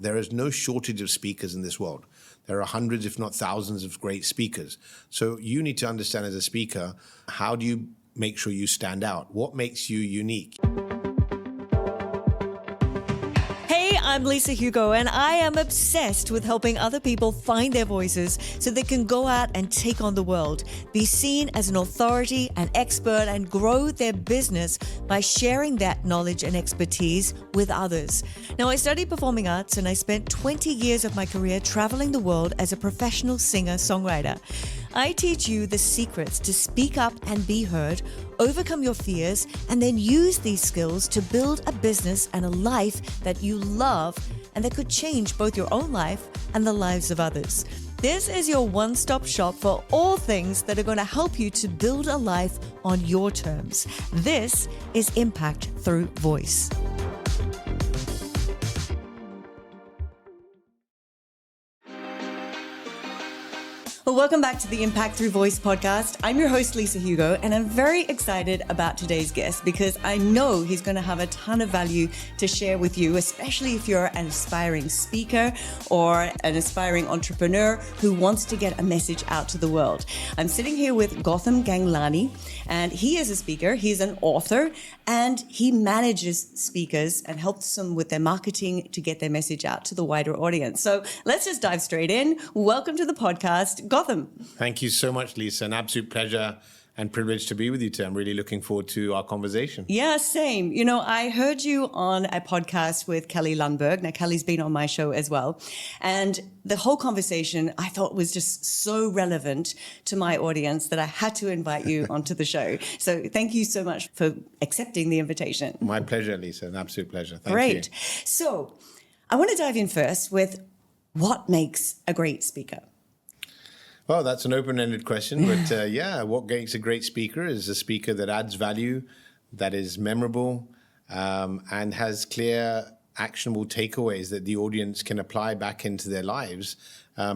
There is no shortage of speakers in this world. There are hundreds, if not thousands, of great speakers. So you need to understand as a speaker, how do you make sure you stand out? What makes you unique? Hey, I'm Lisa Hugo, and I am obsessed with helping other people find their voices so they can go out and take on the world, be seen as an authority, an expert, and grow their business by sharing that knowledge and expertise with others. Now, I studied performing arts, and I spent 20 years of my career traveling the world as a professional singer-songwriter. I teach you the secrets to speak up and be heard, overcome your fears, and then use these skills to build a business and a life that you love and that could change both your own life and the lives of others. This is your one-stop shop for all things that are going to help you to build a life on your terms. This is Impact Through Voice. Well, welcome back to the Impact Through Voice podcast. I'm your host, Lisa Hugo, and I'm very excited about today's guest because I know he's going to have a ton of value to share with you, especially if you're an aspiring speaker or an aspiring entrepreneur who wants to get a message out to the world. I'm sitting here with Gautam Ganglani, and he is a speaker, he's an author, and he manages speakers and helps them with their marketing to get their message out to the wider audience. So let's just dive straight in. Welcome to the podcast, Gautam. Thank you so much, Lisa. An absolute pleasure and privilege to be with you today. I'm really looking forward to our conversation. Yeah, same. You know, I heard you on a podcast with Kelly Lundberg. Now, Kelly's been on my show as well. And the whole conversation I thought was just so relevant to my audience that I had to invite you onto the show. So thank you so much for accepting the invitation. My pleasure, Lisa. An absolute pleasure. Thank you. Great. So I want to dive in first with what makes a great speaker? Well, that's an open-ended question, but what makes a great speaker is a speaker that adds value, that is memorable, and has clear, actionable takeaways that the audience can apply back into their lives,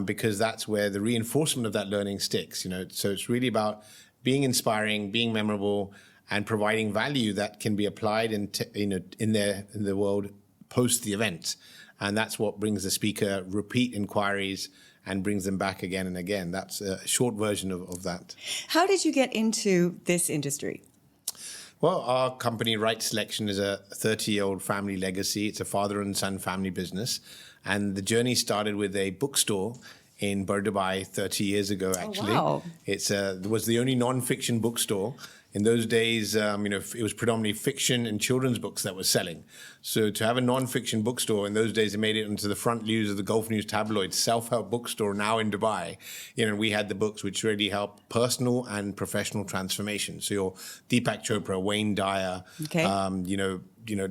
because that's where the reinforcement of that learning sticks. You know, so it's really about being inspiring, being memorable, and providing value that can be applied in the world post the event, and that's what brings the speaker repeat inquiries and brings them back again and again. That's a short version of that. How did you get into this industry? Well, our company, Right Selection, is a 30-year-old family legacy. It's a father and son family business. And the journey started with a bookstore in Dubai 30 years ago, actually. Oh, wow. It was the only non-fiction bookstore. In those days, it was predominantly fiction and children's books that were selling. So to have a non-fiction bookstore in those days, it made it into the front news of the Gulf News tabloid, self-help bookstore now in Dubai. You know, we had the books which really help personal and professional transformation. So your Deepak Chopra, Wayne Dyer,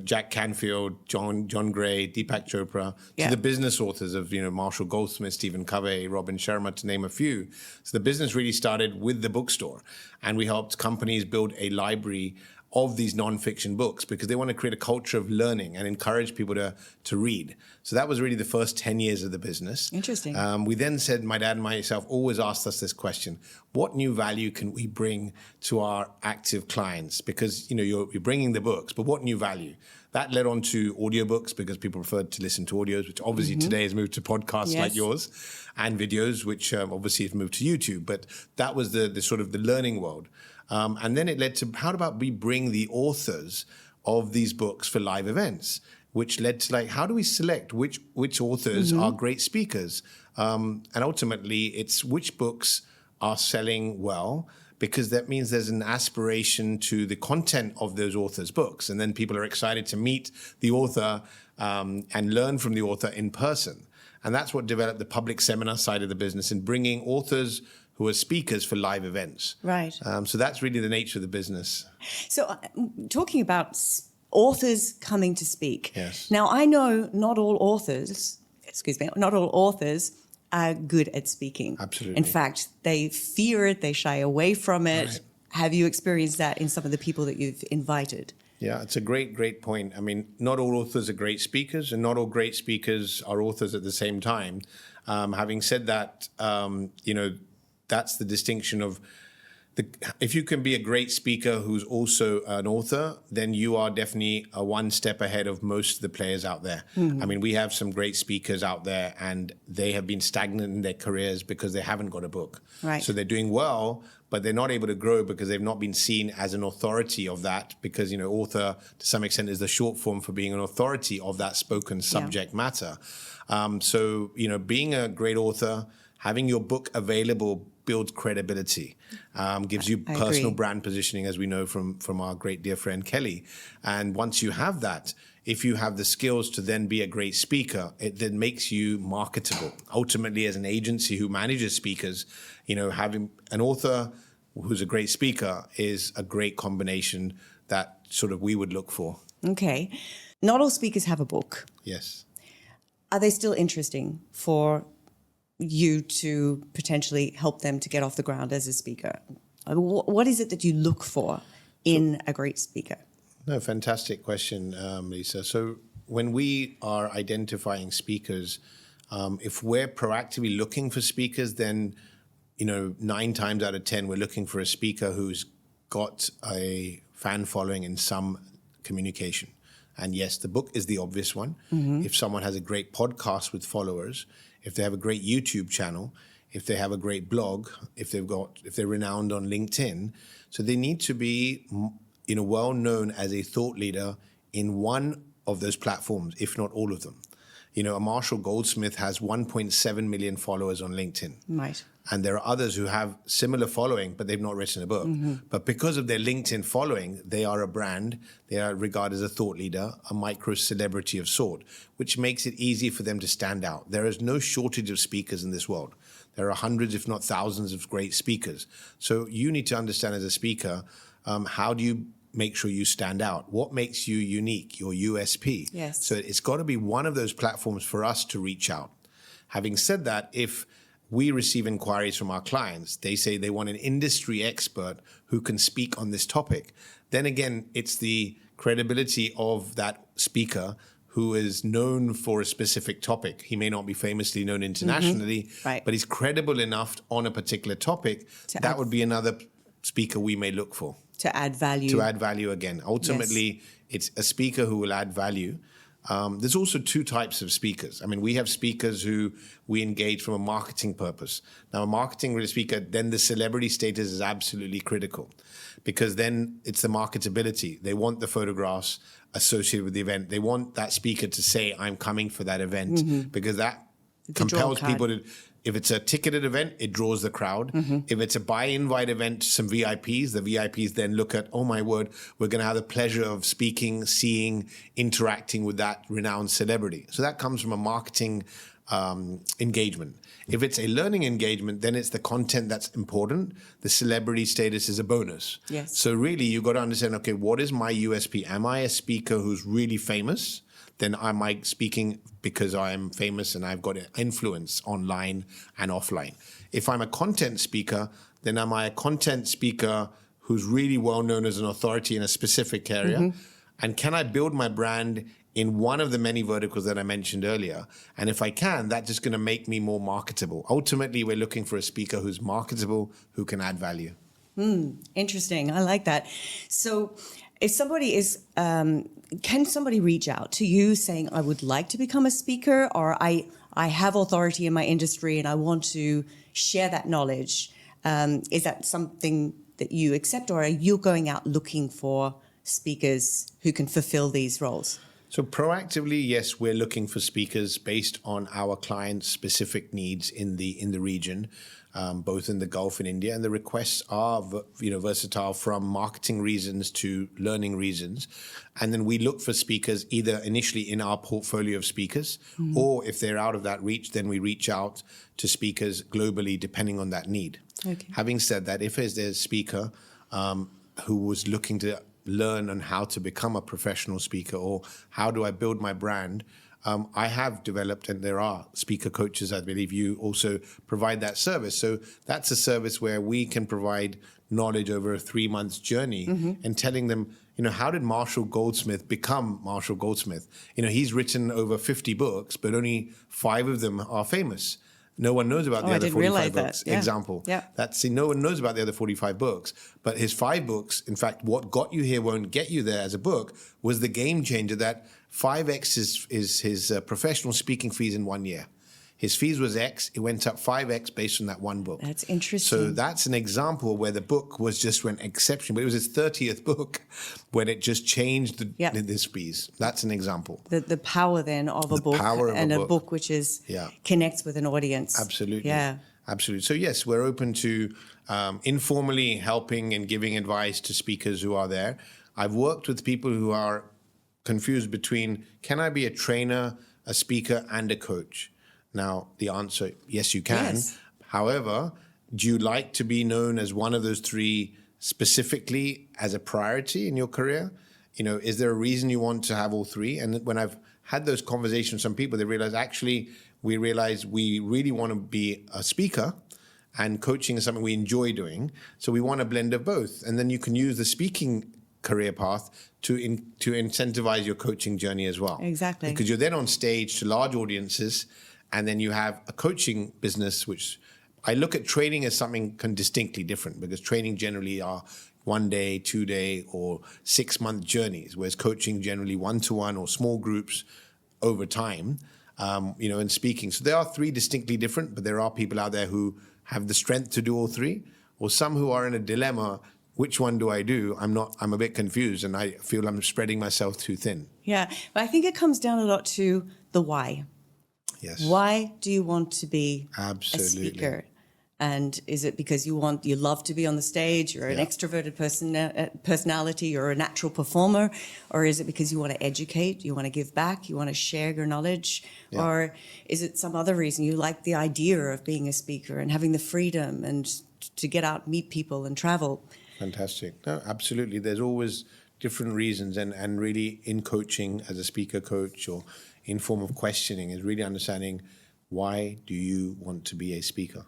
Jack Canfield, John Gray, Deepak Chopra, to the business authors of, Marshall Goldsmith, Stephen Covey, Robin Sharma, to name a few. So the business really started with the bookstore, and we helped companies build a library of these non-fiction books because they want to create a culture of learning and encourage people to read. So that was really the first 10 years of the business. Interesting. We then said, my dad and myself always asked us this question: what new value can we bring to our active clients? Because, you're bringing the books, but what new value? That led on to audiobooks because people preferred to listen to audios, which obviously today has moved to podcasts like yours, and videos, which obviously have moved to YouTube. But that was the sort of the learning world. And then it led to, how about we bring the authors of these books for live events, which led to how do we select which authors are great speakers? And ultimately, it's which books are selling well, because that means there's an aspiration to the content of those authors' books. And then people are excited to meet the author and learn from the author in person. And that's what developed the public seminar side of the business, in bringing authors who are speakers for live events. Right. So that's really the nature of the business. So talking about authors coming to speak. Yes. Now, I know not all authors are good at speaking. Absolutely. In fact, they fear it, they shy away from it. Right. Have you experienced that in some of the people that you've invited? Yeah, it's a great point. I mean, not all authors are great speakers, and not all great speakers are authors at the same time. Having said that, that's the distinction of If you can be a great speaker who's also an author, then you are definitely one step ahead of most of the players out there. I mean, we have some great speakers out there, and they have been stagnant in their careers because they haven't got a book. Right. So they're doing well, but they're not able to grow because they've not been seen as an authority of that, because, you know, author to some extent is the short form for being an authority of that spoken subject matter. So, you know, being a great author, having your book available builds credibility, gives you personal brand positioning, as we know from our great dear friend Kelly. And once you have that, if you have the skills to then be a great speaker, it then makes you marketable. Ultimately, as an agency who manages speakers, you know, having an author who's a great speaker is a great combination that sort of we would look for. Okay. Not all speakers have a book. Yes. Are they still interesting for you to potentially help them to get off the ground as a speaker? What is it that you look for in a great speaker? No, fantastic question, Lisa. So when we are identifying speakers, if we're proactively looking for speakers, then, you know, 9 times out of 10, we're looking for a speaker who's got a fan following in some communication. And yes, the book is the obvious one. If someone has a great podcast with followers, if they have a great YouTube channel, if they have a great blog, if they're renowned on LinkedIn, so they need to be, you know, well known as a thought leader in one of those platforms, if not all of them. You know, a Marshall Goldsmith has 1.7 million followers on LinkedIn. Right. And there are others who have similar following, but they've not written a book. But because of their LinkedIn following, they are a brand. They are regarded as a thought leader, a micro celebrity of sort, which makes it easy for them to stand out. There is no shortage of speakers in this world. There are hundreds, if not thousands, of great speakers. So you need to understand as a speaker, how do you make sure you stand out? What makes you unique, your USP? Yes. So it's got to be one of those platforms for us to reach out. Having said that, if we receive inquiries from our clients, they say they want an industry expert who can speak on this topic, then again, it's the credibility of that speaker who is known for a specific topic. He may not be famously known internationally, Right. but he's credible enough on a particular topic. That would be another speaker we may look for. To add value. To add value again. Ultimately, it's a speaker who will add value. There's also 2 types of speakers. I mean, we have speakers who we engage from a marketing purpose. Now, a marketing speaker, then the celebrity status is absolutely critical, because then it's the marketability. They want the photographs associated with the event. They want that speaker to say, I'm coming for that event, because that compels people to. If it's a ticketed event, it draws the crowd. If it's a buy-invite event to some VIPs, the VIPs then look at, oh my word, we're going to have the pleasure of speaking, seeing, interacting with that renowned celebrity. So that comes from a marketing engagement. If it's a learning engagement, then it's the content that's important. The celebrity status is a bonus. Yes. So really, you've got to understand, okay, what is my USP? Am I a speaker who's really famous? Then am I speaking because I am famous and I've got an influence online and offline? If I'm a content speaker, then am I a content speaker who's really well known as an authority in a specific area? And can I build my brand in one of the many verticals that I mentioned earlier? And if I can, that's just going to make me more marketable. Ultimately, we're looking for a speaker who's marketable, who can add value. Interesting. I like that. So if somebody is, can somebody reach out to you saying, I would like to become a speaker, or I have authority in my industry and I want to share that knowledge? Is that something that you accept, or are you going out looking for speakers who can fulfill these roles? So proactively, yes, we're looking for speakers based on our clients' specific needs in the region, both in the Gulf and India. And the requests are, versatile, from marketing reasons to learning reasons. And then we look for speakers either initially in our portfolio of speakers, or if they're out of that reach, then we reach out to speakers globally, depending on that need. Okay. Having said that, if there's a speaker who was looking to learn on how to become a professional speaker, or how do I build my brand, I have developed, and there are speaker coaches, I believe you also provide that service. So that's a service where we can provide knowledge over a 3-month journey, and telling them, how did Marshall Goldsmith become Marshall Goldsmith? He's written over 50 books, but only 5 of them are famous. No one knows about the I other didn't 45 realize that. books. Yeah. Example. Yeah. No one knows about the other 45 books, but his 5 books, in fact, What Got You Here Won't Get You There as a book, was the game changer. That 5x is his professional speaking fees in 1 year. His fees was X. It went up 5X based on that one book. That's interesting. So that's an example where the book was just an exception. But it was his 30th book when it just changed his fees. That's an example. The power then of a book and a book which is connects with an audience. Absolutely. Yeah. Absolutely. So yes, we're open to informally helping and giving advice to speakers who are there. I've worked with people who are confused between, can I be a trainer, a speaker, and a coach? Now, the answer, yes, you can. Yes. However, do you like to be known as one of those 3 specifically as a priority in your career? Is there a reason you want to have all 3? And when I've had those conversations with some people, they realize we really want to be a speaker, and coaching is something we enjoy doing. So we want a blend of both. And then you can use the speaking career path to incentivize your coaching journey as well. Exactly. Because you're then on stage to large audiences, and then you have a coaching business, which I look at training as something distinctly different, because training generally are 1 day, 2 day, or 6-month journeys, whereas coaching generally 1-to-1 or small groups over time, and speaking. So there are 3 distinctly different, but there are people out there who have the strength to do all 3, or some who are in a dilemma. Which one do I do? I'm a bit confused, and I feel I'm spreading myself too thin. Yeah, but I think it comes down a lot to the why. Yes. Why do you want to be Absolutely. a speaker? And is it because you love to be on the stage, you're an extroverted personality, you're a natural performer, or is it because you want to educate, you want to give back, you want to share your knowledge, or is it some other reason you like the idea of being a speaker and having the freedom and to get out, meet people and travel? Fantastic. No, absolutely. There's always different reasons, and really in coaching as a speaker coach or in form of questioning is really understanding, why do you want to be a speaker?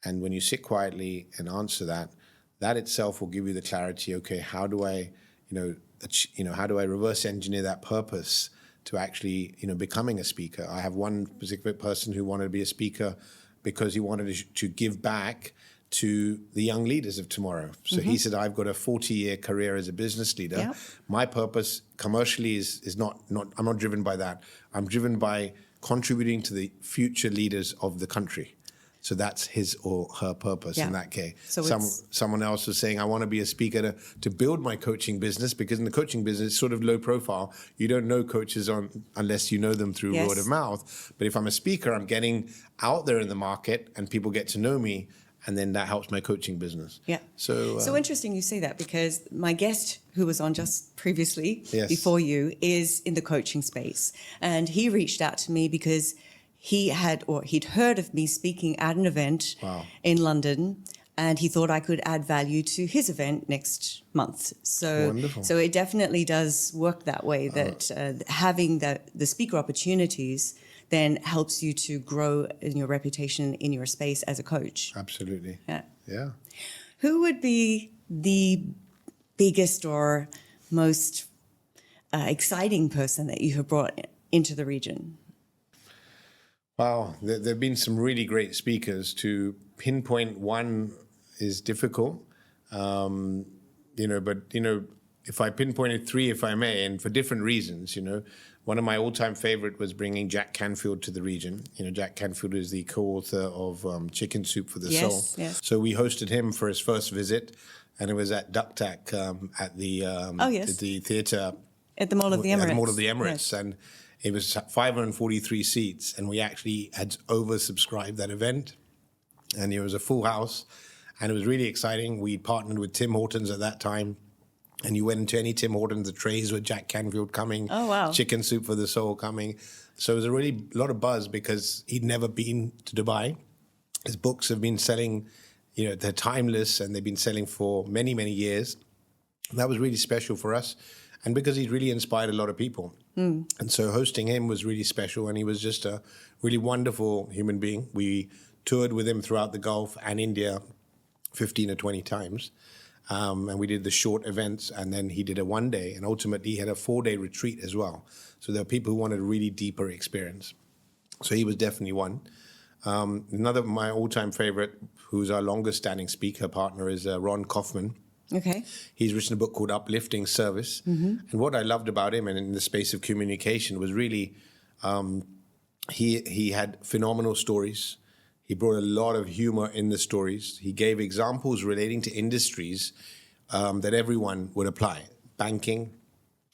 And when you sit quietly and answer that itself will give you the clarity. Okay, how do I reverse engineer that purpose to actually, becoming a speaker? I have one specific person who wanted to be a speaker because he wanted to give back to the young leaders of tomorrow. So he said, I've got a 40-year career as a business leader. Yep. My purpose commercially is not, I'm not driven by that. I'm driven by contributing to the future leaders of the country. So that's his or her purpose in that case. So someone else was saying, I want to be a speaker to build my coaching business, because in the coaching business, it's sort of low profile. You don't know coaches unless you know them through word of mouth. But if I'm a speaker, I'm getting out there in the market and people get to know me. And then that helps my coaching business. Yeah. So interesting you say that, because my guest who was on just previously before you is in the coaching space. And he reached out to me because he'd heard of me speaking at an event in London, and he thought I could add value to his event next month. So it definitely does work that way, that having the speaker opportunities then helps you to grow in your reputation in your space as a coach. Absolutely. Yeah. Who would be the biggest or most exciting person that you have brought into the region? Wow, there have been some really great speakers. To pinpoint one is difficult, but if I pinpointed 3, if I may, and for different reasons, one of my all-time favorite was bringing Jack Canfield to the region. Jack Canfield is the co-author of Chicken Soup for the Soul. Yes. So we hosted him for his first visit, and it was at Ducktack at the theatre. At the Mall of the Emirates. At the Mall of the Emirates. Yes. And it was 543 seats, and we actually had oversubscribed that event. And it was a full house, and it was really exciting. We partnered with Tim Hortons at that time. And you went into any Tim Hortons, the trays with Jack Canfield coming, Chicken Soup for the Soul coming. So it was a lot of buzz, because he'd never been to Dubai. His books have been selling, they're timeless, and they've been selling for many, many years. And that was really special for us, and because he's really inspired a lot of people. And so hosting him was really special, and he was just a really wonderful human being. We toured with him throughout the Gulf and India 15 or 20 times. And we did the short events, and then he did a 1 day, and ultimately he had a 4-day retreat as well. So there are people who wanted a really deeper experience. So he was definitely one. Another of my all-time favorite, who's our longest-standing speaker partner, is Ron Kaufman. Okay. He's written a book called Uplifting Service. And what I loved about him and in the space of communication was really he had phenomenal stories. He brought a lot of humor in the stories. He gave examples relating to industries that everyone would apply. Banking,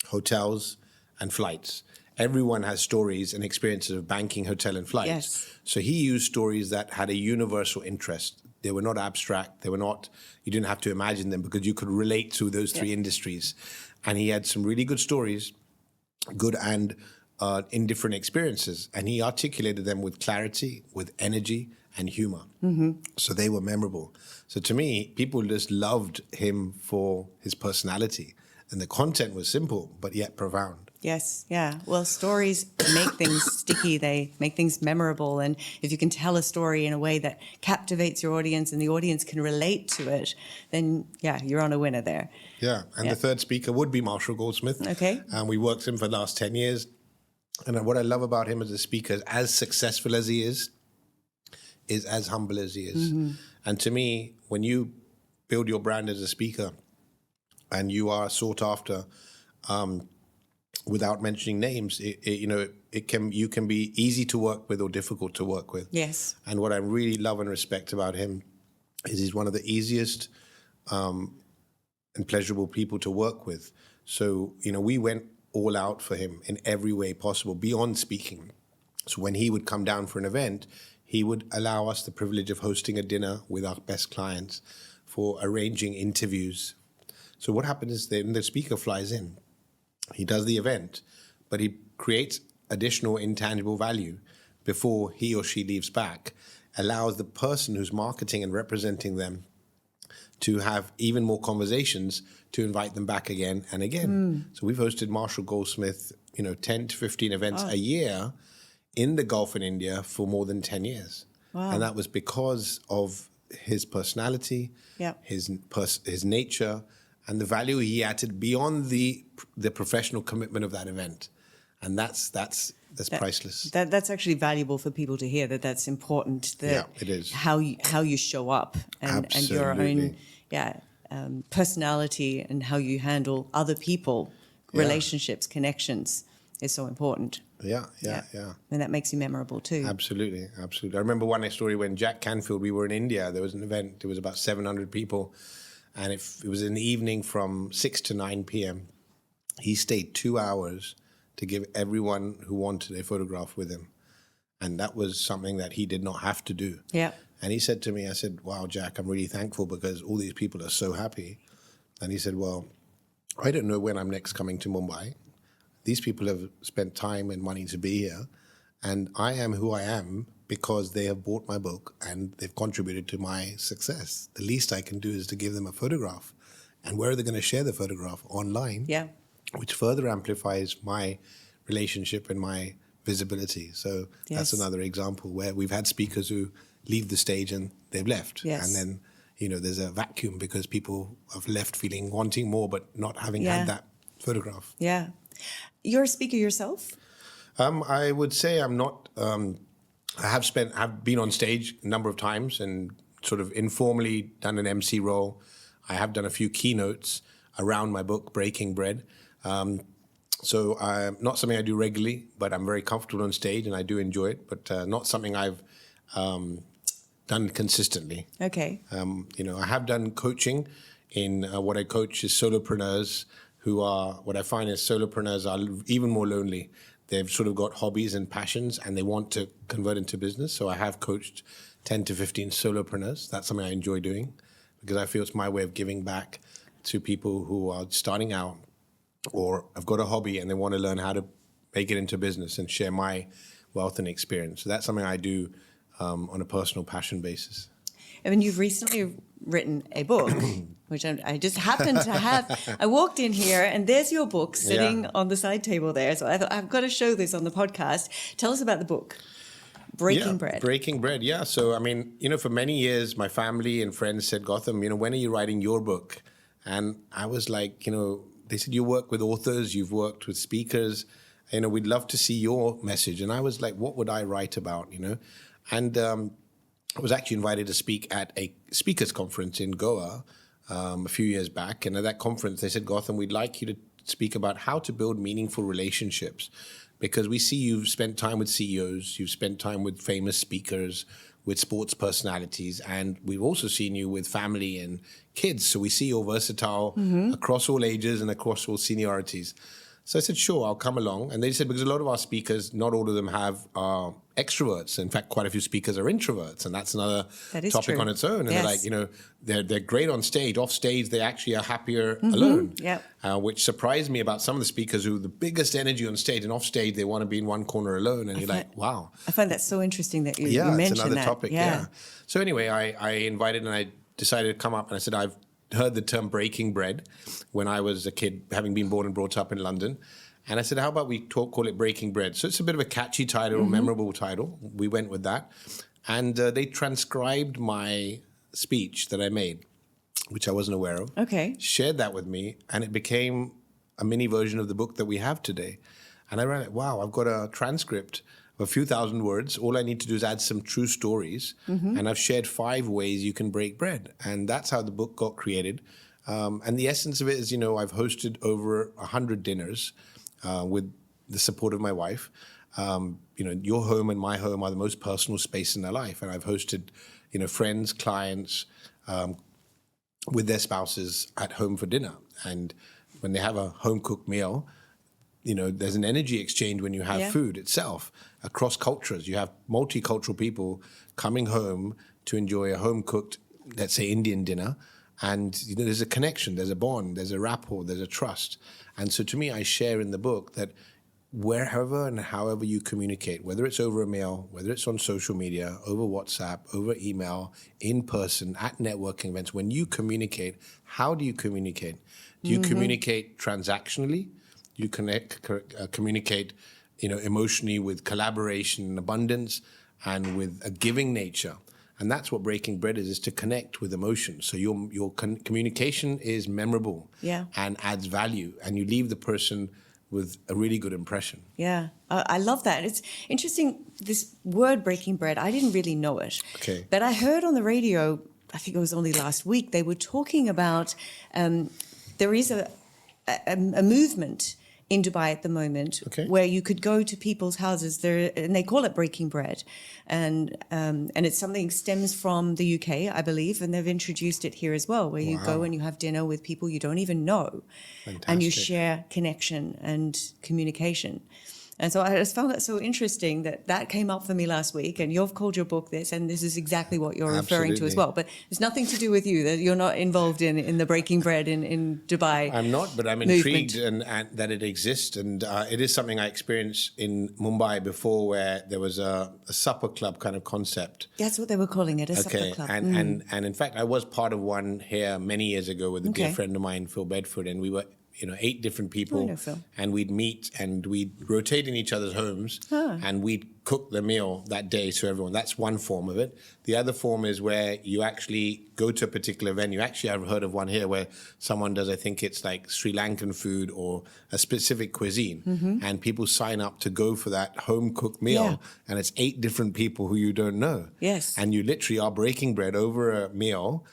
hotels, and flights. Everyone has stories and experiences of banking, hotel, and flights. Yes. So he used stories that had a universal interest. They were not abstract. They were not, you didn't have to imagine them because you could relate to those three industries. And he had some really good stories, good and in different experiences. And he articulated them with clarity, with energy, and humor. So they were memorable. So to me, people just loved him for his personality. And the content was simple, but yet profound. Yes, yeah. Well, stories make things sticky. They make things memorable. And if you can tell a story in a way that captivates your audience and the audience can relate to it, then, yeah, you're on a winner there. Yeah, and the third speaker would be Marshall Goldsmith. Okay. And we worked with him for the last 10 years. And what I love about him as a speaker, as successful as he is as humble as he is. And to me, when you build your brand as a speaker and you are sought after, without mentioning names, you can be easy to work with or difficult to work with. Yes. And what I really love and respect about him is he's one of the easiest and pleasurable people to work with. So, we went all out for him in every way possible, beyond speaking. So when he would come down for an event, he would allow us the privilege of hosting a dinner with our best clients for arranging interviews. So what happens is then the speaker flies in. He does the event, but he creates additional intangible value before he or she leaves back, allows the person who's marketing and representing them to have even more conversations to invite them back again and again. So we've hosted Marshall Goldsmith, 10 to 15 events a year in the Gulf and India for more than 10 years. Wow. And that was because of his personality, his nature, and the value he added beyond the professional commitment of that event. And that's priceless. That's actually valuable for people to hear. That's important. Yeah, it is. How you show up and your own personality and how you handle other people, relationships, connections is so important. Yeah. And that makes you memorable too. Absolutely. I remember one story when Jack Canfield, we were in India. There was an event. There was about 700 people, and it was in the evening from 6 to 9 p.m. He stayed 2 hours to give everyone who wanted a photograph with him. And that was something that he did not have to do. Yeah. And he said to me, I said, wow, Jack, I'm really thankful because all these people are so happy. And he said, well, I don't know when I'm next coming to Mumbai. These people have spent time and money to be here. And I am who I am because they have bought my book and they've contributed to my success. The least I can do is to give them a photograph. And where are they going to share the photograph? Online. Yeah. Which further amplifies my relationship and my visibility. So that's another example where we've had speakers who leave the stage and they've left. Yes. And then, there's a vacuum because people have left feeling wanting more but not having had that photograph. Yeah. You're a speaker yourself? I would say I'm not. I've been on stage a number of times and sort of informally done an MC role. I have done a few keynotes around my book, Breaking Bread. So not something I do regularly, but I'm very comfortable on stage and I do enjoy it, but not something I've done consistently. Okay. I have done coaching in what I coach is solopreneurs who are, what I find is solopreneurs are even more lonely. They've sort of got hobbies and passions and they want to convert into business. So I have coached 10 to 15 solopreneurs. That's something I enjoy doing because I feel it's my way of giving back to people who are starting out or have got a hobby and they want to learn how to make it into business and share my wealth and experience. So that's something I do on a personal passion basis. I mean, you've recently written a book, which I just happened to have. I walked in here and there's your book sitting on the side table there. So I thought, I've got to show this on the podcast. Tell us about the book, Breaking Bread. Breaking Bread, yeah. So, I mean, for many years, my family and friends said, Gautam, when are you writing your book? And I was like, they said, you work with authors, you've worked with speakers, we'd love to see your message. And I was like, what would I write about, And I was actually invited to speak at a speakers conference in Goa a few years back. And at that conference, they said, Gautam, we'd like you to speak about how to build meaningful relationships, because we see you've spent time with CEOs, you've spent time with famous speakers, with sports personalities, and we've also seen you with family and kids. So we see you're versatile across all ages and across all seniorities. So I said, sure, I'll come along. And they said, because a lot of our speakers, not all of them are extroverts. In fact, quite a few speakers are introverts. And that's another topic on its own. And they're like, they're great on stage. Off stage, they actually are happier alone. Which surprised me about some of the speakers who have the biggest energy on stage, and off stage, they want to be in one corner alone. And you're like, wow. I find that so interesting that you mentioned that. Yeah, it's another topic. Yeah. So anyway, I invited, and I decided to come up, and I said, I've heard the term breaking bread when I was a kid, having been born and brought up in London. And I said, how about we call it Breaking Bread? So it's a bit of a catchy title, or memorable title. We went with that. And they transcribed my speech that I made, which I wasn't aware of. Okay. Shared that with me, and it became a mini version of the book that we have today. And I realized, wow, I've got a transcript of a few thousand words. All I need to do is add some true stories. And I've shared 5 ways you can break bread. And that's how the book got created. And the essence of it is, I've hosted over 100 dinners with the support of my wife. Your home and my home are the most personal space in their life. And I've hosted, friends, clients with their spouses at home for dinner. And when they have a home-cooked meal, there's an energy exchange when you have food itself. Across cultures, you have multicultural people coming home to enjoy a home-cooked, let's say, Indian dinner. And there's a connection, there's a bond, there's a rapport, there's a trust. And so to me, I share in the book that wherever and however you communicate, whether it's over a meal, whether it's on social media, over WhatsApp, over email, in person, at networking events, when you communicate, how do you communicate? Do you communicate transactionally? Do you communicate emotionally, with collaboration and abundance, and with a giving nature? And that's what breaking bread is to connect with emotion. So your communication is memorable and adds value, and you leave the person with a really good impression. Yeah, I love that. It's interesting, this word breaking bread, I didn't really know it. Okay. But I heard on the radio, I think it was only last week, they were talking about there is a movement in Dubai at the moment, where you could go to people's houses there, and they call it breaking bread, and it's something stems from the UK, I believe, and they've introduced it here as well, where you go and you have dinner with people you don't even know. Fantastic. And you share connection and communication. And so I just found that so interesting that came up for me last week, and you've called your book this, and this is exactly what you're referring to as well. But it's nothing to do with you, that you're not involved in the breaking bread in Dubai. I'm not, but I'm intrigued and that it exists. And it is something I experienced in Mumbai before, where there was a supper club kind of concept. That's what they were calling it, a supper club. And in fact, I was part of one here many years ago with a dear friend of mine, Phil Bedford, and we were 8 different people, and we'd meet and we'd rotate in each other's homes, and we'd cook the meal that day to everyone. That's one form of it. The other form is where you actually go to a particular venue. Actually, I've heard of one here where someone does, I think it's like Sri Lankan food or a specific cuisine, and people sign up to go for that home-cooked meal, and it's 8 different people who you don't know. Yes. And you literally are breaking bread over a meal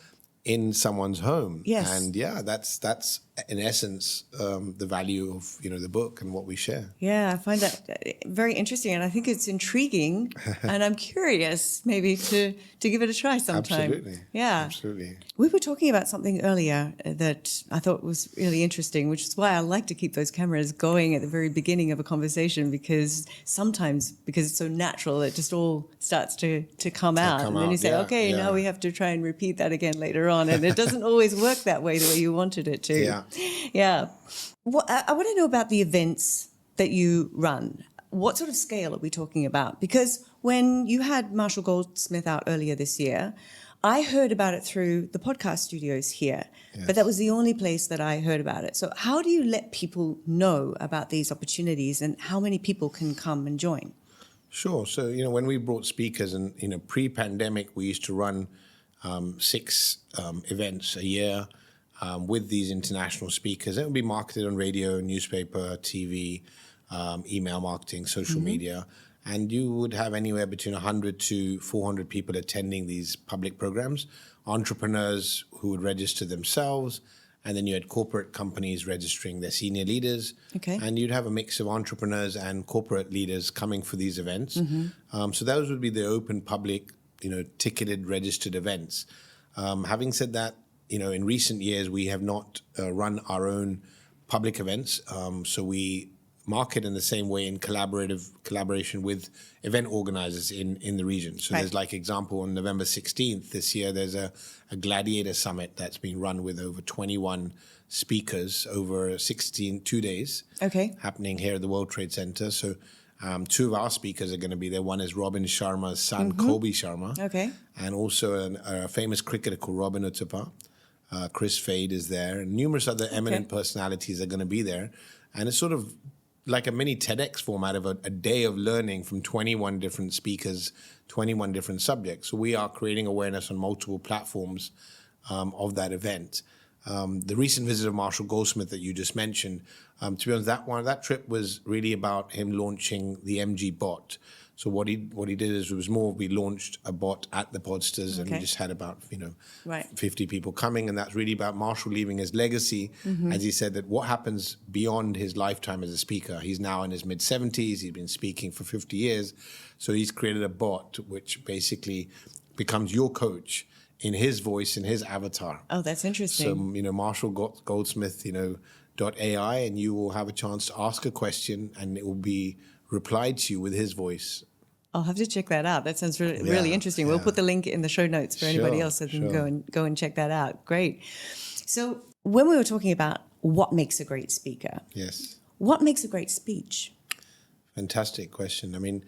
in someone's home. Yes. And that's in essence the value of the book and what we share. Yeah, I find that very interesting, and I think it's intriguing, and I'm curious maybe to give it a try sometime. Absolutely. Yeah. Absolutely. We were talking about something earlier that I thought was really interesting, which is why I like to keep those cameras going at the very beginning of a conversation, because sometimes, because it's so natural, it just all starts to come out. And then you say, now we have to try and repeat that again later on. And it doesn't always work that way, the way you wanted it to. Yeah. Well, I want to know about the events that you run. What sort of scale are we talking about? Because when you had Marshall Goldsmith out earlier this year, I heard about it through the podcast studios here, but that was the only place that I heard about it. So how do you let people know about these opportunities, and how many people can come and join? Sure. So, when we brought speakers, and, pre-pandemic, we used to run 6 events a year with these international speakers. It would be marketed on radio, newspaper, TV, email marketing, social media. and you would have anywhere between 100 to 400 people attending these public programs, entrepreneurs who would register themselves, and then you had corporate companies registering their senior leaders. Okay. And you'd have a mix of entrepreneurs and corporate leaders coming for these events. So those would be the open public, ticketed, registered events. Having said that, in recent years, we have not run our own public events. So we market in the same way in collaboration with event organizers in the region. So there's like example on November 16th this year, there's a gladiator summit that's been run with over 21 speakers over 2 days. Okay. Happening here at the World Trade Center. So two of our speakers are going to be there. One is Robin Sharma's son, Kobe Sharma. Okay. And also a famous cricketer called Robin Uthappa. Chris Fade is there. And numerous other eminent personalities are going to be there. And it's sort of like a mini TEDx format of a day of learning from 21 different speakers, 21 different subjects. So we are creating awareness on multiple platforms of that event. The recent visit of Marshall Goldsmith that you just mentioned, to be honest, that trip was really about him launching the MG bot. So what he did is we launched a bot at the Podsters, and we just had about 50 people coming, and that's really about Marshall leaving his legacy. As he said, that what happens beyond his lifetime as a speaker. He's now in his mid-70s. He's been speaking for 50 years, so he's created a bot which basically becomes your coach in his voice, in his avatar. Oh, that's interesting. So Marshall Goldsmith, .ai, and you will have a chance to ask a question, and it will be replied to you with his voice. I'll have to check that out. That sounds really interesting. We'll put the link in the show notes for anybody else that can go and check that out. Great. So when we were talking about what makes a great speaker, yes, what makes a great speech? Fantastic question. I mean,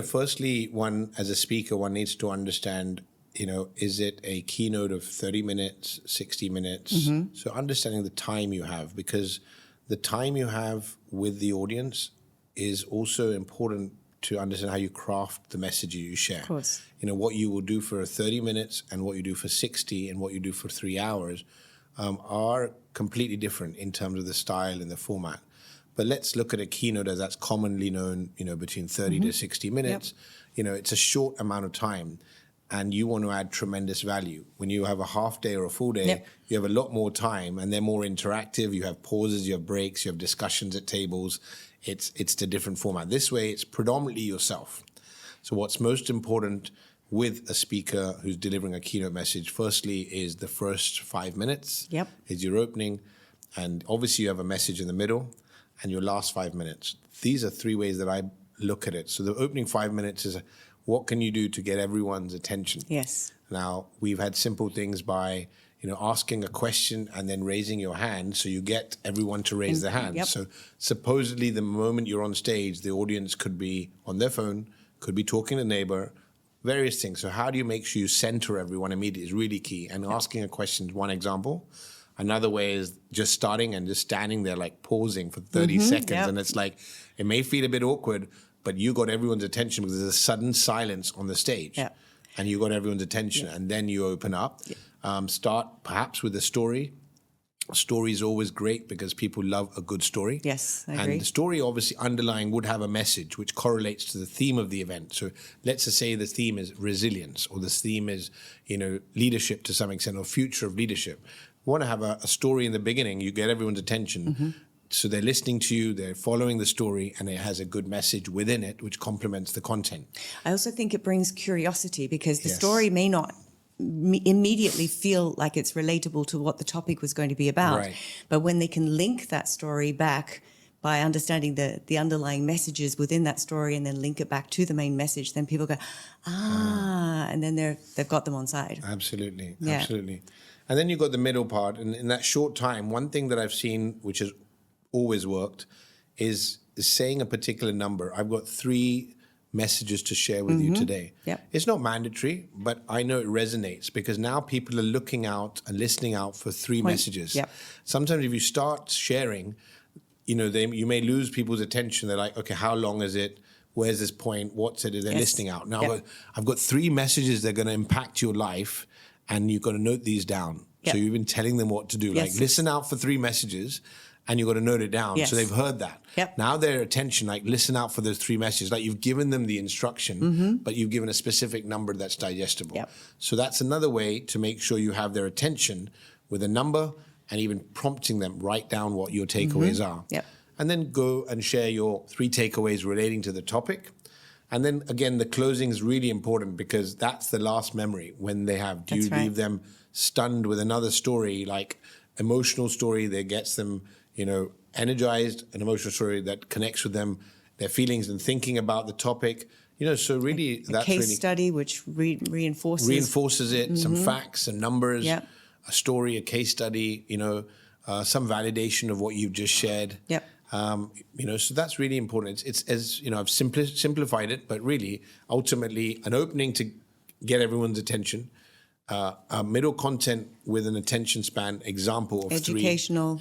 firstly, as a speaker, one needs to understand, is it a keynote of 30 minutes, 60 minutes? So understanding the time you have, because the time you have with the audience is also important to understand how you craft the message you share. Of course. What you will do for 30 minutes and what you do for 60 and what you do for 3 hours are completely different in terms of the style and the format. But let's look at a keynote as that's commonly known, between 30 to 60 minutes. It's a short amount of time, and you want to add tremendous value. When you have a half day or a full day, you have a lot more time, and they're more interactive. You have pauses, you have breaks, you have discussions at tables. It's the different format. This way, it's predominantly yourself. So what's most important with a speaker who's delivering a keynote message, firstly, is the first 5 minutes is your opening. And obviously, you have a message in the middle and your last 5 minutes. These are 3 ways that I look at it. So the opening 5 minutes is what can you do to get everyone's attention? Yes. Now, we've had simple things by asking a question and then raising your hand, so you get everyone to raise their hand. So supposedly the moment you're on stage, the audience could be on their phone, could be talking to a neighbor, various things. So how do you make sure you center everyone immediately is really key. And asking a question is one example. Another way is just starting and just standing there, like pausing for 30 seconds. And it's like, it may feel a bit awkward, but you got everyone's attention because there's a sudden silence on the stage. And you got everyone's attention, and then you open up. Start perhaps with a story. A story is always great because people love a good story. Yes, I agree. And the story obviously underlying would have a message which correlates to the theme of the event. So let's just say the theme is resilience, or the theme is, leadership to some extent, or future of leadership. You want to have a story in the beginning. You get everyone's attention. So they're listening to you, they're following the story, and it has a good message within it, which complements the content. I also think it brings curiosity, because the story may not immediately feel like it's relatable to what the topic was going to be about. But when they can link that story back by understanding the underlying messages within that story and then link it back to the main message, then people go, and then they've got them on side. Absolutely, absolutely. And then you've got the middle part, and in that short time, one thing that I've seen, which has always worked, is saying a particular number. I've got 3 messages to share with you today. It's not mandatory, but I know it resonates because now people are looking out and listening out for 3 messages. Sometimes if you start sharing, you may lose people's attention. They're like, okay, how long is it? Where's this point? What's it? They're listening out. Now, I've got 3 messages that are going to impact your life, and you've got to note these down. So you've been telling them what to do. Like, listen out for 3 messages, and you've got to note it down. Yes. So they've heard that. Yep. Now their attention, like listen out for those 3 messages. Like you've given them the instruction, but you've given a specific number that's digestible. Yep. So that's another way to make sure you have their attention with a number and even prompting them, write down what your takeaways are. Yep. And then go and share your 3 takeaways relating to the topic. And then again, the closing is really important because that's the last memory when they have. Do you leave them stunned with another story, like emotional story that gets them, energized, an emotional story that connects with them, their feelings and thinking about the topic. So really that's a case study which reinforces it, some facts, some numbers, Yep. a story, a case study, some validation of what you've just shared. Yep. So that's really important. It's as I've simplified it, but really, ultimately, an opening to get everyone's attention, a middle content with an attention span, example of educational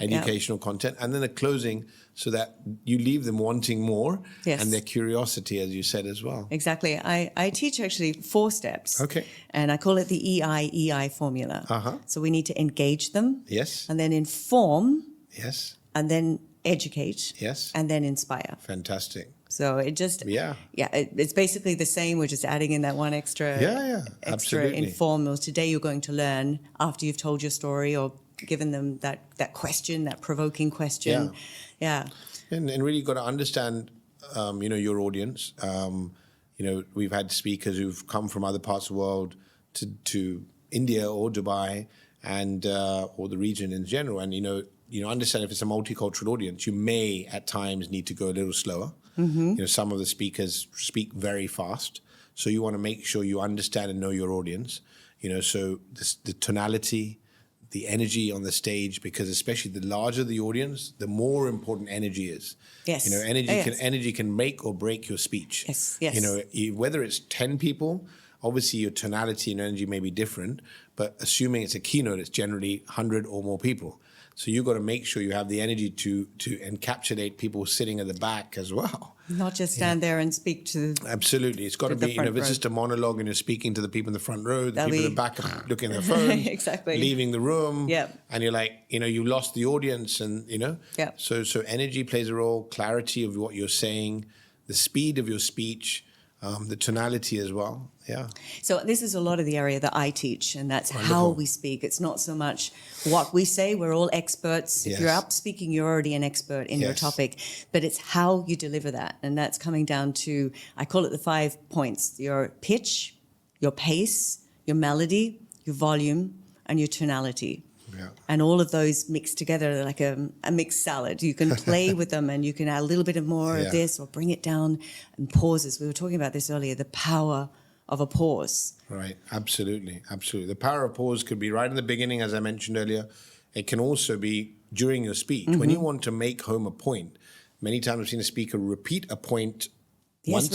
content, and then a closing so that you leave them wanting more and their curiosity, as you said as well. Exactly. I teach actually 4 steps. Okay. And I call it the EI formula. So we need to engage them. Yes. And then inform. Yes. And then educate. Yes. And then inspire. Fantastic. So it just, it's basically the same. We're just adding in that one extra inform. Well, today you're going to learn after you've told your story or given them that question, that provoking question. Yeah. And really got to understand, your audience. We've had speakers who've come from other parts of the world to India or Dubai and or the region in general. And, understand if it's a multicultural audience, you may at times need to go a little slower. Some of the speakers speak very fast. So you want to make sure you understand and know your audience. So the tonality, the energy on the stage, because especially the larger the audience, the more important energy is. Yes. Energy can make or break your speech. Yes. Whether it's 10 people, obviously your tonality and energy may be different, but assuming it's a keynote, it's generally 100 or more people. So you've got to make sure you have the energy to encapsulate people sitting at the back as well. Not just stand there and speak to. Absolutely. It's got to be, if it's just a monologue and you're speaking to the people in the front row, the people in the back are looking at their phones, exactly. leaving the room. Yep. And you're like, you lost the audience and, Yep. So energy plays a role, clarity of what you're saying, the speed of your speech, the tonality as well. Yeah. So this is a lot of the area that I teach, and that's how we speak. It's not so much what we say. We're all experts. Yes. If you're up speaking, you're already an expert in your topic, but it's how you deliver that. And that's coming down to, I call it the 5 points: your pitch, your pace, your melody, your volume, and your tonality. Yeah. And all of those mixed together, they're like a mixed salad. You can play with them and you can add a little bit of more of this or bring it down, and pauses. We were talking about this earlier, the power of a pause. Right, absolutely. The power of pause could be right in the beginning, as I mentioned earlier. It can also be during your speech. When you want to make home a point, many times I've seen a speaker repeat a point once.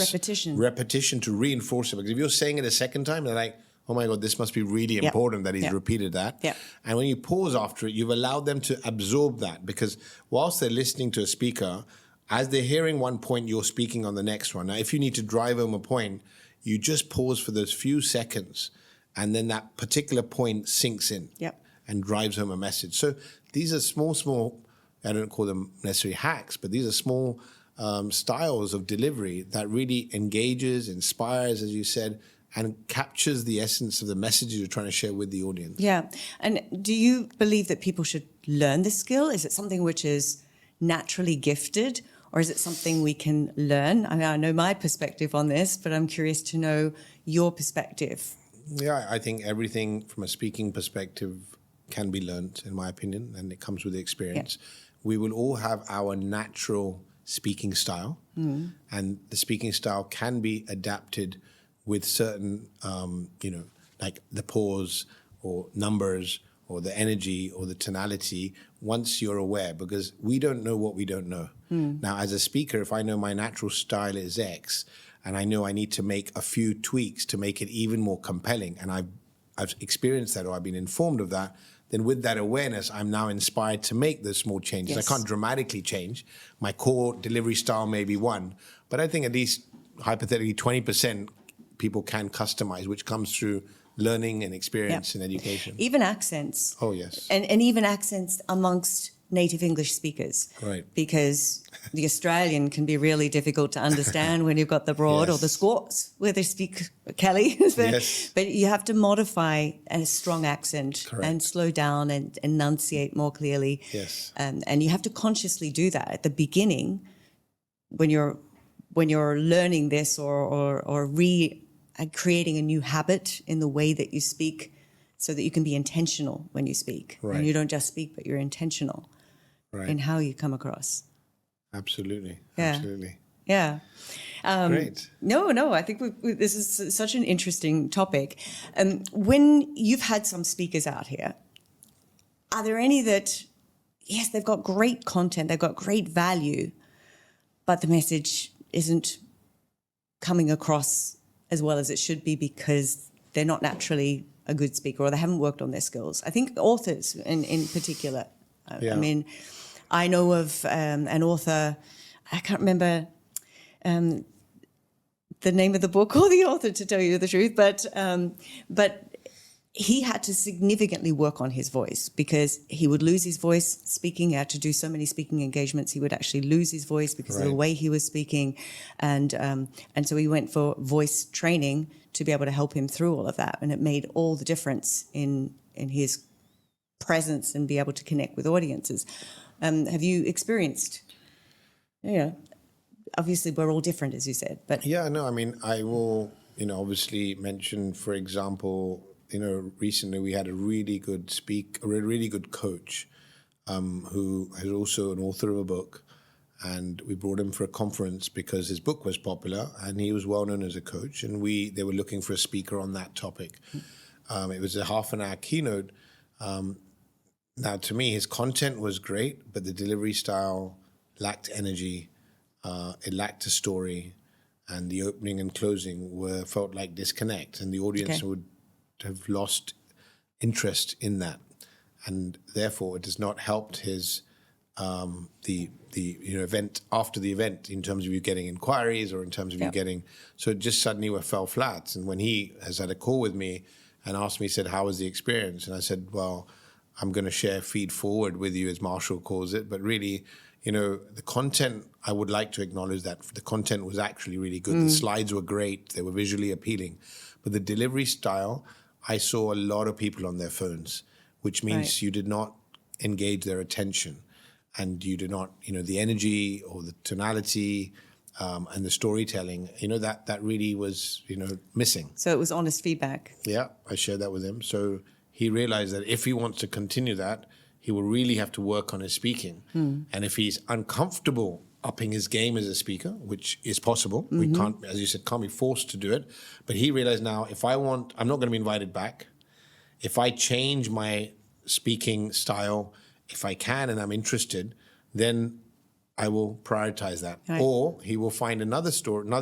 Repetition to reinforce it. Because if you're saying it a second time, they're like, oh my God, this must be really important that he's repeated that. Yep. And when you pause after it, you've allowed them to absorb that. Because whilst they're listening to a speaker, as they're hearing one point, you're speaking on the next one. Now, if you need to drive home a point, you just pause for those few seconds, and then that particular point sinks in and drives home a message. So these are small, I don't call them necessarily hacks, but these are small styles of delivery that really engages, inspires, as you said, and captures the essence of the message you're trying to share with the audience. Yeah. And do you believe that people should learn this skill? Is it something which is naturally gifted, or is it something we can learn? I know my perspective on this, but I'm curious to know your perspective. Yeah, I think everything from a speaking perspective can be learned, in my opinion, and it comes with the experience. Yeah. We will all have our natural speaking style, and the speaking style can be adapted with certain, like the pause or numbers or the energy or the tonality once you're aware, because we don't know what we don't know. Now, as a speaker, if I know my natural style is X and I know I need to make a few tweaks to make it even more compelling, and I've experienced that or I've been informed of that, then with that awareness, I'm now inspired to make those small changes. Yes. I can't dramatically change. My core delivery style may be one, but I think at least hypothetically 20% people can customize, which comes through learning and experience and education. Even accents. Oh, yes. And even accents amongst native English speakers. Right. Because the Australian can be really difficult to understand when you've got the broad or the Scots where they speak Kelly. Yes. But you have to modify a strong accent and slow down and enunciate more clearly. Yes. And you have to consciously do that at the beginning when you're learning this or creating a new habit in the way that you speak, so that you can be intentional when you speak. Right. And you don't just speak, but you're intentional in how you come across. Absolutely. Yeah. Absolutely. Yeah. Great. No, I think this is such an interesting topic. When you've had some speakers out here, are there any that, yes, they've got great content, they've got great value, but the message isn't coming across as well as it should be because they're not naturally a good speaker or they haven't worked on their skills? I think authors in particular. I mean, I know of an author, I can't remember the name of the book or the author, to tell you the truth, but he had to significantly work on his voice because he would lose his voice speaking. He had to do so many speaking engagements. He would actually lose his voice because of the way he was speaking. And so he went for voice training to be able to help him through all of that. And it made all the difference in his presence and be able to connect with audiences. Have you experienced, obviously we're all different, as you said, but. Yeah, no, I mean, I will, obviously mention, for example, recently we had a really good coach who is also an author of a book, and we brought him for a conference because his book was popular and he was well known as a coach, and they were looking for a speaker on that topic. It was a half-an-hour keynote. Now, to me, his content was great, but the delivery style lacked energy. It lacked a story, and the opening and closing felt like disconnect, and the audience would have lost interest in that, and therefore it has not helped his the event after the event in terms of you getting inquiries or in terms of you getting. So it just suddenly fell flat. And when he has had a call with me and asked me, said, "How was the experience?" And I said, "Well, I'm going to share feed forward with you," as Marshall calls it, but really, the content, I would like to acknowledge that the content was actually really good. The slides were great. They were visually appealing. But the delivery style, I saw a lot of people on their phones, which means you did not engage their attention, and you did not, the energy or the tonality and the storytelling, that really was, missing. So it was honest feedback. Yeah, I shared that with him. So he realized that if he wants to continue that, he will really have to work on his speaking. And if he's uncomfortable upping his game as a speaker, which is possible, we can't, as you said, can't be forced to do it. But he realized now, I'm not going to be invited back. If I change my speaking style, if I can and I'm interested, then I will prioritize that. Right. Or he will find another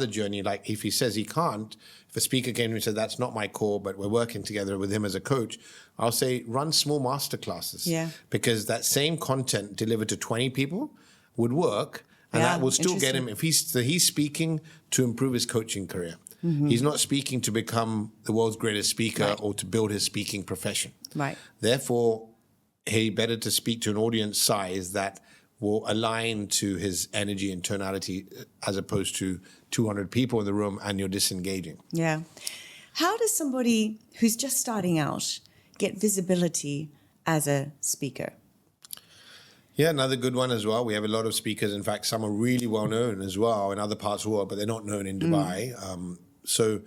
journey. Like if he says he can't, if a speaker came to me and said, "That's not my core, but we're working together with him as a coach," I'll say, run small masterclasses. Yeah. Because that same content delivered to 20 people would work, and that will still get him, if he's speaking to improve his coaching career. He's not speaking to become the world's greatest speaker or to build his speaking profession. Right. Therefore, he better to speak to an audience size that will align to his energy and tonality, as opposed to 200 people in the room and you're disengaging. Yeah. How does somebody who's just starting out get visibility as a speaker? Yeah, another good one as well. We have a lot of speakers. In fact, some are really well known as well in other parts of the world, but they're not known in Dubai. So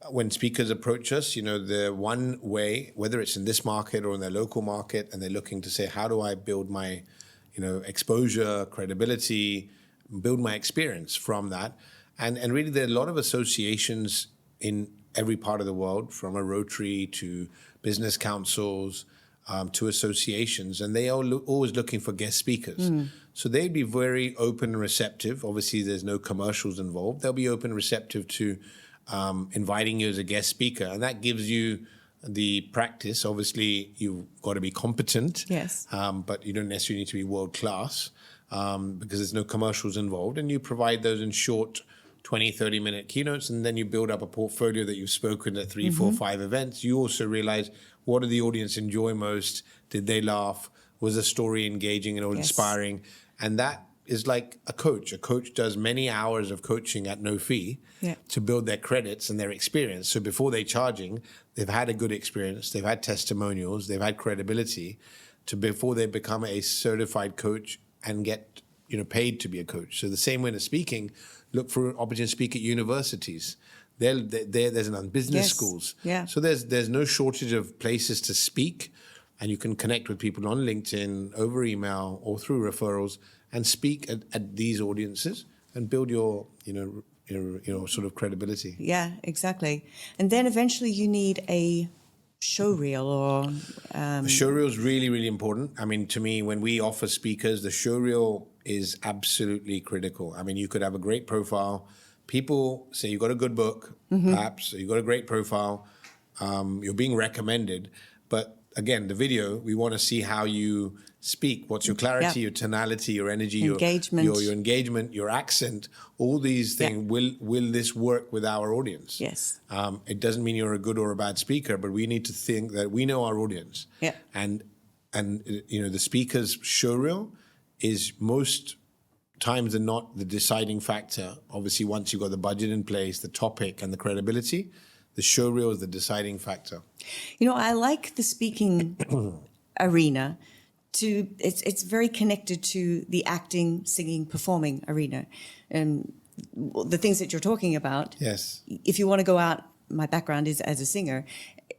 when speakers approach us, the one way, whether it's in this market or in their local market, and they're looking to say, how do I build my exposure, credibility, build my experience from that. And really there are a lot of associations in every part of the world, from a Rotary to business councils to associations, and they are always looking for guest speakers. So they'd be very open and receptive. Obviously there's no commercials involved. They'll be open and receptive to inviting you as a guest speaker, and that gives you the practice. Obviously, you've got to be competent, yes, but you don't necessarily need to be world class because there's no commercials involved. And you provide those in short 20, 30-minute keynotes, and then you build up a portfolio that you've spoken at 3, 4, 5 events. You also realize, what did the audience enjoy most? Did they laugh? Was the story engaging and inspiring? And that is like a coach. A coach does many hours of coaching at no fee to build their credits and their experience. So before they're charging, they've had a good experience, they've had testimonials, they've had credibility before they become a certified coach and get paid to be a coach. So the same way in speaking, look for an opportunity to speak at universities. There's an business schools. Yeah. So there's no shortage of places to speak, and you can connect with people on LinkedIn, over email, or through referrals, and speak at these audiences and build your sort of credibility. Yeah, exactly. And then eventually you need a showreel or... The showreel is really, really important. I mean, to me, when we offer speakers, the showreel is absolutely critical. I mean, you could have a great profile. People say you've got a good book, perhaps, you've got a great profile, you're being recommended. But again, the video, we want to see how you speak. What's your clarity, your tonality, your energy, engagement. your engagement, your accent, all these things. Will this work with our audience? Yes. It doesn't mean you're a good or a bad speaker, but we need to think that we know our audience. Yeah. And the speaker's showreel is most times than not the deciding factor. Obviously, once you've got the budget in place, the topic and the credibility, the showreel is the deciding factor. I like the speaking arena. It's very connected to the acting, singing, performing arena. And the things that you're talking about. Yes. If you want to go out, my background is as a singer.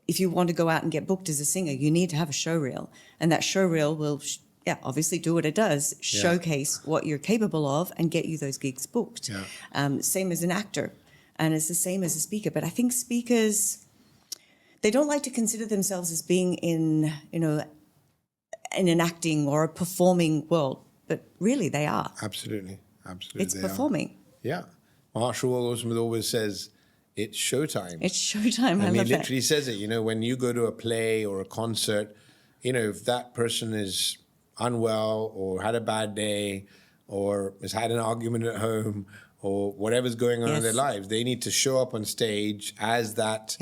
If you want to go out and get booked as a singer, you need to have a showreel. And that showreel will obviously do what it does, showcase what you're capable of and get you those gigs booked. Yeah. Same as an actor. And it's the same as a speaker. But I think speakers, they don't like to consider themselves as being in an acting or a performing world. But really, they are. Absolutely. It's performing. Yeah. Marshall Goldsmith always says, it's showtime. It's showtime. I mean, love he literally says it. When you go to a play or a concert, if that person is unwell or had a bad day or has had an argument at home or whatever's going on in their lives, they need to show up on stage as that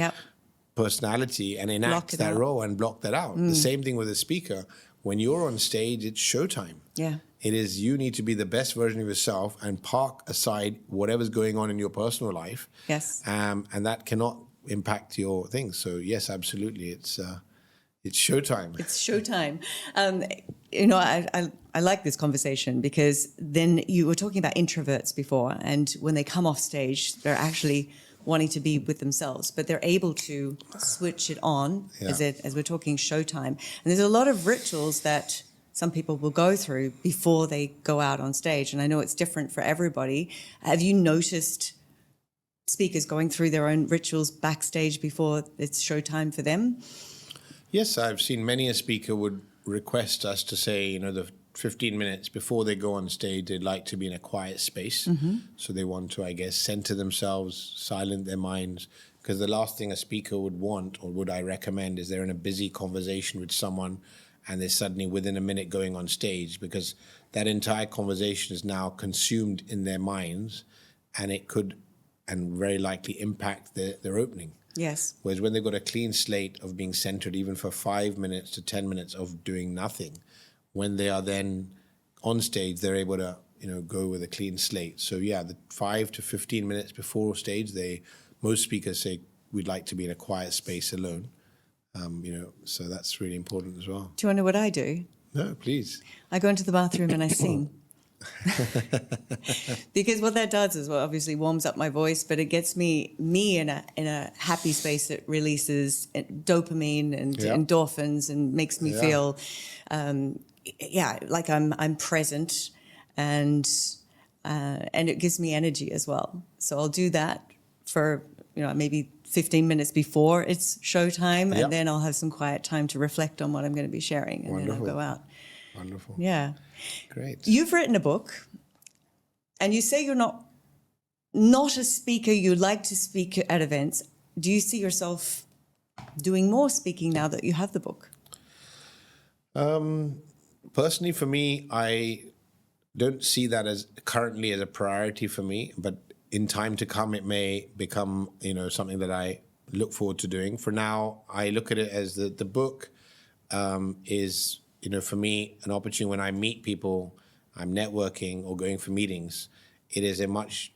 personality and enact that role and block that out. The same thing with a speaker. When you're on stage, it's showtime. Yeah. It is, you need to be the best version of yourself and park aside whatever's going on in your personal life. Yes. And that cannot impact your things. So yes, absolutely. It's showtime. It's showtime. I like this conversation because then you were talking about introverts before, and when they come off stage, they're actually wanting to be with themselves, but they're able to switch it on as we're talking showtime. And there's a lot of rituals that some people will go through before they go out on stage. And I know it's different for everybody. Have you noticed speakers going through their own rituals backstage before it's showtime for them? Yes, I've seen many a speaker would request us to say, the 15 minutes before they go on stage, they'd like to be in a quiet space. So they want to, I guess, center themselves, silent their minds. Because the last thing a speaker would want, or would I recommend, is they're in a busy conversation with someone and they're suddenly within a minute going on stage, because that entire conversation is now consumed in their minds, and it could and very likely impact their opening. Yes. Whereas when they've got a clean slate of being centered, even for 5 minutes to 10 minutes of doing nothing, when they are then on stage, they're able to, go with a clean slate. So the 5 to 15 minutes before stage, most speakers say, we'd like to be in a quiet space alone. So that's really important as well. Do you want to know what I do? No, please. I go into the bathroom and I sing. Because what that does is, obviously warms up my voice, but it gets me in a happy space that releases dopamine and endorphins and makes me feel, like I'm present, and it gives me energy as well. So I'll do that for maybe 15 minutes before it's showtime, and then I'll have some quiet time to reflect on what I'm going to be sharing, and then I'll go out. Wonderful. Yeah. Great. You've written a book, and you say you're not a speaker. You like to speak at events. Do you see yourself doing more speaking now that you have the book? Personally, for me, I don't see that as currently as a priority for me, but in time to come, it may become, something that I look forward to doing. For now, I look at it as the book is for me, an opportunity when I meet people, I'm networking or going for meetings, it is a much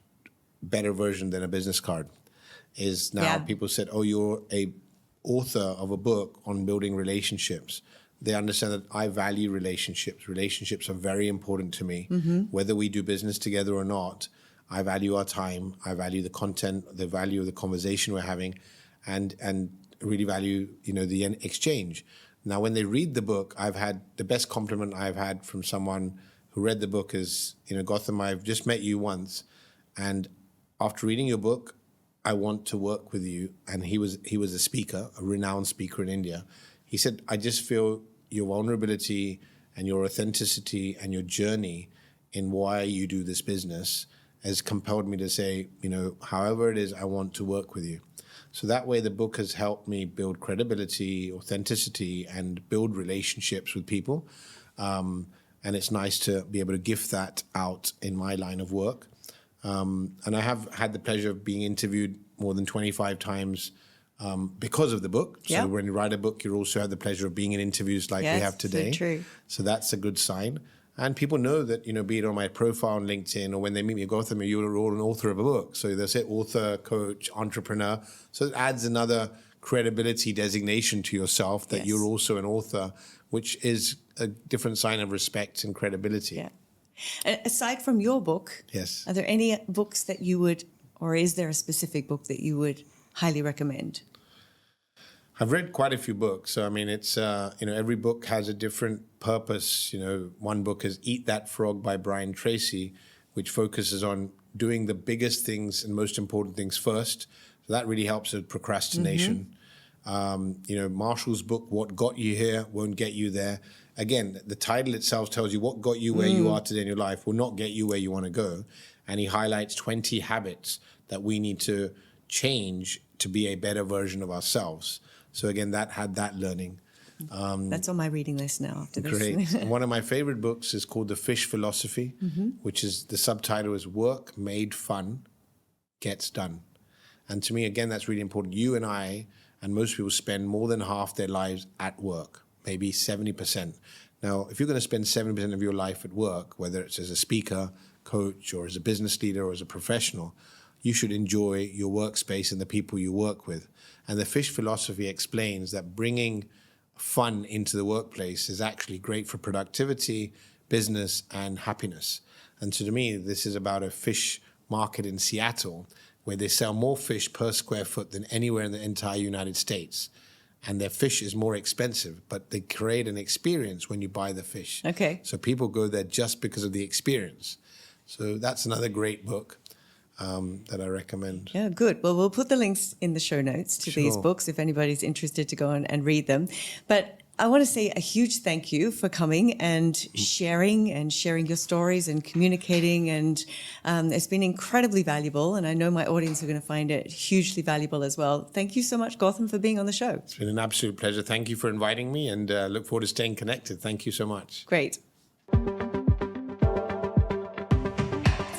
better version than a business card. Is now people said, oh, you're a author of a book on building relationships. They understand that I value relationships. Relationships are very important to me. Whether we do business together or not, I value our time. I value the content, the value of the conversation we're having, and really value, the exchange. Now, when they read the book, I've had the best compliment I've had from someone who read the book is, Gautam, I've just met you once, and after reading your book, I want to work with you. And he was a speaker, a renowned speaker in India. He said, I just feel your vulnerability and your authenticity and your journey in why you do this business has compelled me to say, however it is, I want to work with you. So that way the book has helped me build credibility, authenticity, and build relationships with people. And it's nice to be able to gift that out in my line of work. And I have had the pleasure of being interviewed more than 25 times because of the book. So when you write a book, you also have the pleasure of being in interviews like we have today. So true. So that's a good sign. And people know that, be it on my profile on LinkedIn or when they meet me, Gautam, you're all an author of a book. So they'll say author, coach, entrepreneur. So it adds another credibility designation to yourself that you're also an author, which is a different sign of respect and credibility. Yeah. Aside from your book, are there any books that you would, or is there a specific book that you would highly recommend? I've read quite a few books. So, it's, every book has a different purpose. One book is Eat That Frog by Brian Tracy, which focuses on doing the biggest things and most important things first. So that really helps with procrastination. Marshall's book, What Got You Here Won't Get You There. Again, the title itself tells you what got you where you are today in your life will not get you where you want to go. And he highlights 20 habits that we need to change to be a better version of ourselves. So again, that had that learning. That's on my reading list now after this. Great. And one of my favorite books is called The Fish Philosophy, which is, the subtitle is Work Made Fun Gets Done. And to me, again, that's really important. You and I, and most people spend more than half their lives at work, maybe 70%. Now, if you're going to spend 70% of your life at work, whether it's as a speaker, coach, or as a business leader, or as a professional, you should enjoy your workspace and the people you work with. And the Fish Philosophy explains that bringing fun into the workplace is actually great for productivity, business, and happiness. And so to me, this is about a fish market in Seattle where they sell more fish per square foot than anywhere in the entire United States. And their fish is more expensive, but they create an experience when you buy the fish. Okay. So people go there just because of the experience. So that's another great book that I recommend. Yeah, good. Well, we'll put the links in the show notes to these books if anybody's interested to go on and read them. But I want to say a huge thank you for coming and sharing your stories and communicating. And it's been incredibly valuable. And I know my audience are going to find it hugely valuable as well. Thank you so much, Gautam, for being on the show. It's been an absolute pleasure. Thank you for inviting me, and look forward to staying connected. Thank you so much. Great.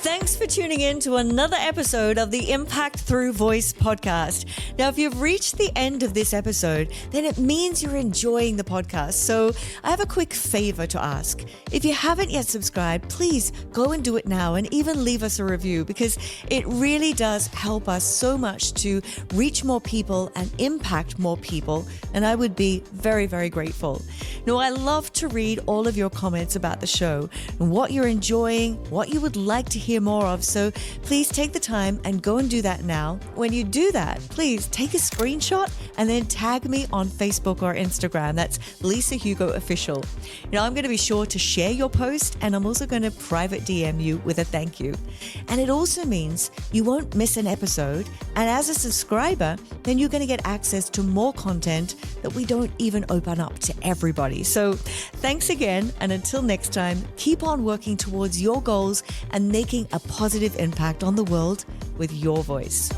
Thanks for tuning in to another episode of the Impact Through Voice podcast. Now, if you've reached the end of this episode, then it means you're enjoying the podcast. So I have a quick favor to ask. If you haven't yet subscribed, please go and do it now, and even leave us a review, because it really does help us so much to reach more people and impact more people. And I would be very, very grateful. Now, I love to read all of your comments about the show and what you're enjoying, what you would like to hear more of. So please take the time and go and do that now. When you do that, please take a screenshot and then tag me on Facebook or Instagram. That's Lisa Hugo Official. Now, I'm going to be sure to share your post, and I'm also going to private DM you with a thank you. And it also means you won't miss an episode. And as a subscriber, then you're going to get access to more content that we don't even open up to everybody. So thanks again. And until next time, keep on working towards your goals and making a positive impact on the world with your voice.